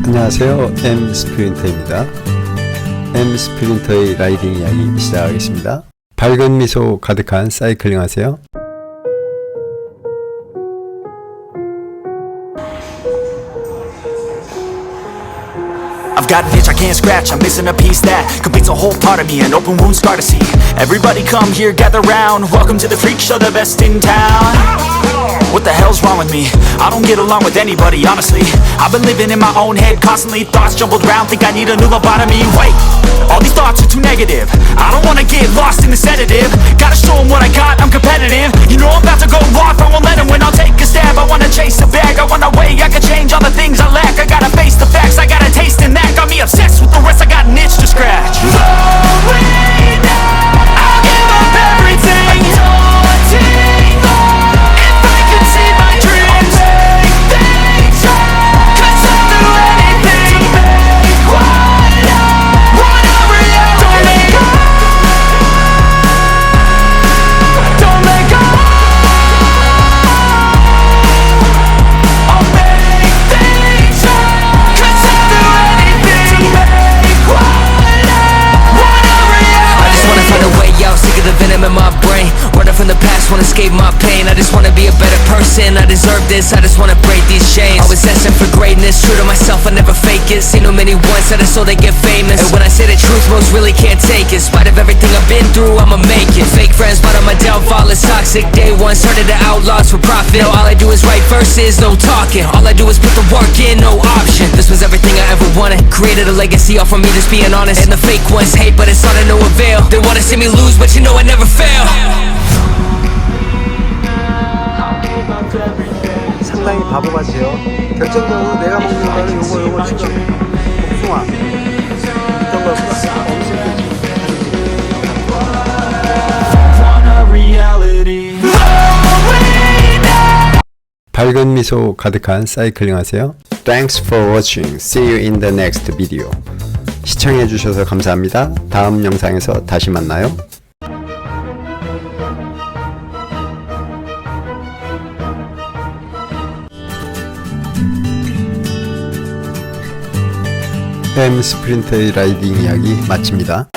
안녕하세요. 스프린터입니다. 스프린터의 라이딩 이야기 시작하겠습니다. 밝은 미소 가득한 사이클링 하세요. I've got an itch I can't scratch, I'm missing a piece that completes a whole part of me, an open wound scar to see. Everybody come here, gather round, welcome to the freak show, the best in town. What the hell's wrong with me? I don't get along with anybody, honestly. I've been living in my own head constantly, thoughts jumbled round, think I need a new lobotomy. Wait, all these thoughts are too negative, I don't wanna get lost in the sedative. Gotta show them what I got, I'm competitive. You know I'm about to go off, I won't let them win, I'll take a stab. I wanna chase a bag, I wanna way I can change all the things I lack. I gotta face the facts, I got a taste in that. Got me obsessed with the rest, I got an itch to scratch. Slowing down, I'll give up everything. Daunting thought, if I could see my dreams, I'll make things right. 'Cause I'll do anything to make what I want a reality. Don't let go. I'll make things right. 'Cause I'll do anything to make what I want a reality. I just wanna find a way out, sick of the venom in my brain. Running from the past, wanna escape my pain. I just wanna be a better person, I deserve this. I just wanna break these chains. Always asking for greatness, true to myself, I never fake it. Seen too many once that I so they get famous. And when I say the truth, most really can't take it. In spite of everything I've been through, I'ma make it. Fake friends, but on my downfall is toxic. Day one, started the outlaws for profit. Now all I do is write verses, no talking. All I do is put the work in, no option. This was everything I ever wanted. Created a legacy all from me just being honest. And the fake ones hate, but it's all to no avail. They wanna see me lose, but you know I never fail. 상당히 바보 같아요. 결정적으로 내가 먹는 거는 요거 지금 복숭아 어떤 걸 밝은 미소 가득한 사이클링 하세요. Thanks for watching. See you in the next video. 시청해 주셔서 감사합니다. 다음 영상에서 다시 만나요. 스프린터의 라이딩 이야기 마칩니다.